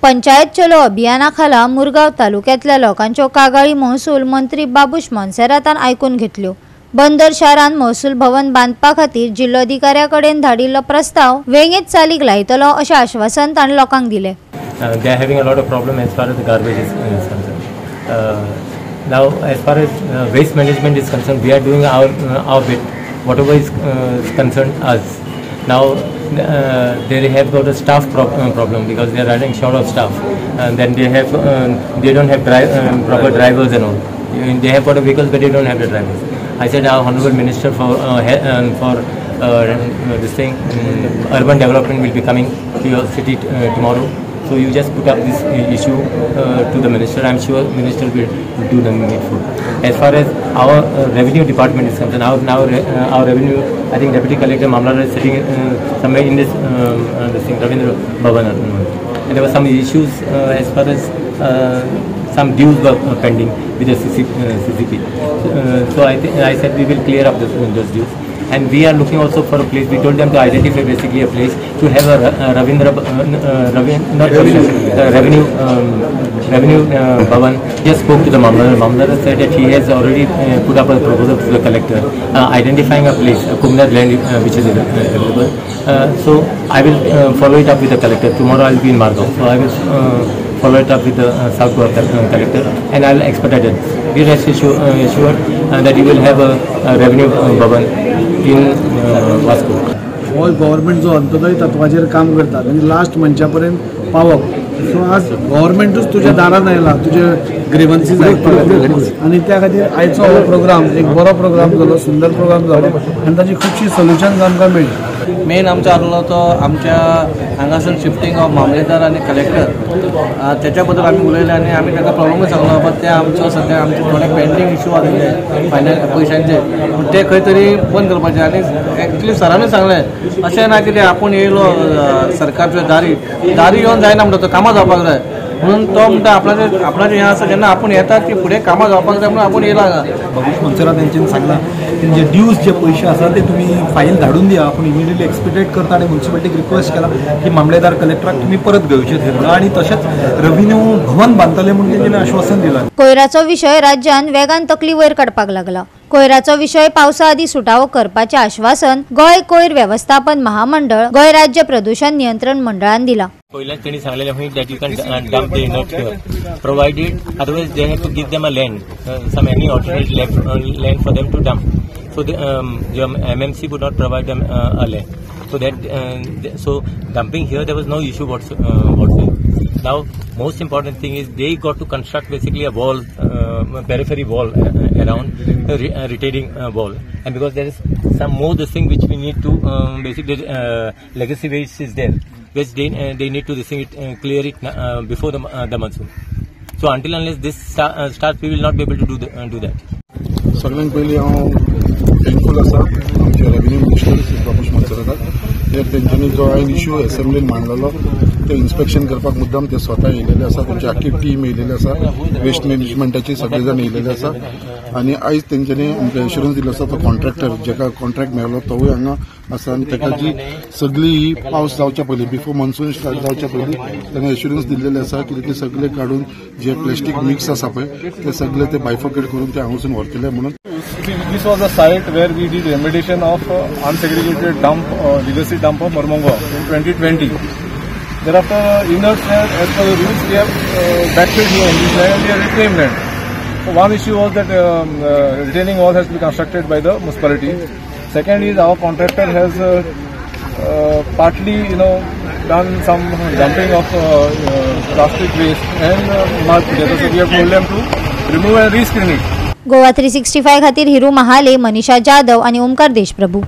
पंचायत चलो अभियानाखाला मुरगाव तालुक्यातल्या लोकांच्यो कागाळी महसूल मंत्री बाबूश मोन्सेरातान आयकून घेतल्यो। बंदर शारांत महसूल भवन बांधपा खातीर जिल्लोधिकाऱ्याकडेन धाडिल्लो प्रस्ताव वेगीच चालीक लायतलो अशें आश्वासन ताणें लोकांक दिलें। They are having a lot of problem as far as the garbage is concerned. Now, as far as waste management is concerned, we are doing our bit, whatever is concerned us. Now, they have got a staff problem because they are running short of staff, and then they don't have proper drivers and all. They have got a vehicles, but they don't have the drivers. I said our honorable minister for this thing, urban development will be coming to your city tomorrow. So you just put up this issue to the minister. I'm sure minister will do the needful. As far as our revenue department is concerned, our revenue, I think Deputy Collector Mamladar is sitting somewhere in this thing, Ravindra Bhavan, and there were some issues as far as some dues were pending with the CCP. So I said we will clear up those dues. And we are looking also for a place. We told them to identify basically a place to have a revenue Bhavan. Just spoke to the Mamladar. Mamladar said that he has already put up a proposal to the collector, identifying a place, a Kumnar land which is available. So I will follow it up with the collector. Tomorrow I will be in Margao. So I will follow it up with the South Goa collector, and I will expedite it. Be rest assured that you will have a revenue Bhavan in Vasco. All government जो अंत्योदय तत्वाचेर काम करता म्हणजे last मंचा पर्यंत पावप। सो आज गव्हर्नमेंटूच तुझ्या दारान आयला तुझे ग्रीवन्सीस आयकपाक आनी त्या खातीर आयचो हो प्रोग्राम एक बरो प्रोग्राम जालो, सुंदर प्रोग्राम जालो आनी ताची खुबशी सोल्युशन्स आमकां मेळ्ळी। मेन आमचो आसलो तो आमच्या हांगासून शिफ्टिंग ऑफ मामलेदार आनी कलेक्टर त्याच्या बद्दल आमी उलयले आनी आमी ताका प्रॉब्लमूय सांगलो बाबा ते आमचो सद्या आमचे थोडे पेंडींग इश्यू आसले पयशांचे, ते खंय तरी बंद करपाचे। आनी एक्चुअली सरांनी सांगलें अशें ना की ते आपूण येयलो सरकारच्यो दारी येवन जायना म्हणटा, तो कामां जावपाक जाय म्हणून तो म्हणटा आपणाचें हें आसा जेन्ना आपूण येतात की फुडें कामां जावपाक जाय म्हणून आपूण येयला हांगा। बाबूश मोन्सेरात तेंच्यानी सांगलां जे ड्यूज जे पयशे आसा ते तुमी फायल धाडून दिया, आपूण इमिडियटली एक्सपेक्टेड करता आनी म्युन्सिपालिटीक रिक्वेस्ट केला की मामलेदार कलेक्टराक तुमी परत घेवचे थंय आनी तशेंच रेव्हेन्यू भवन बांदतले म्हणून तेंच्यानी आश्वासन दिलां। कोयराचो विशय राज्यान वेगान तकली वयर काडपाक लागला। कोयराचो विशय पावसा आदी सुटावो करपाचें आश्वासन गोय कोयर वेवस्थापन महामंडळ, गोय राज्य प्रदूषण नियंत्रण मंडळान दिला। पहिल्याच त्यांनी सांगलेले होईल that you can dump the inert here, provided otherwise they have to give them a land, some any alternate land for them to dump. So the MMC would not provide them a land. So dumping here there was no issue whatsoever. Now most important thing is they got to construct basically a wall, periphery wall around retaining wall, and because there is some more this thing which we need to basically legacy waste is there, which they need to clear it before the monsoon. So until unless this starts, we will not be able to do that. सगळ्यांत पयलीं हांव thankful आसा आमचे revenue minister Babush मोन्सेराताक। तेंच्यांनी जो ion issue असेंब्लीन मांडलेलो ते inspection करपाक मुद्दाम ते स्वता येयलेले आसा, तेंची आख्खी टीम येयलेली आसा, वेस्ट मॅनेजमेंटाची सगळे जाण येयलेले आसा। आनी आयज तेंच्यांनी आमकां एश्युरन्स दिलो आसा तो कॉन्ट्रॅक्टर जाका कॉन्ट्रॅक्ट मेळ्ळो तोवूय हांगा आसा आनी ताका जी सगळी ही पावस जावच्या पयलीं बिफोर मॉन्सून स्टार्ट जावच्या पयलीं ताणें एश्युरन्स दिल्लेले आसा की ते सगळे काडून जे प्लास्टीक मिक्स आसा पळय ते सगळे ते बायफोकेट करून ते हांगासून व्हरतले म्हणून। This was a site where we did remediation of unsegregated dump, legacy dump of Mormongo in 2020. Thereafter, inerts have, as per the rules, we have backfilled here in this land and we have reclaimed land. So one issue was that retaining wall has to be constructed by the municipality. Second is our contractor has partly, done some dumping of plastic waste and mud together. So we have told them to remove and rescreen it. Goa 365 खातीर हिरू महाले, मनीषा जाधव आणि ओमकार देशप्रभू।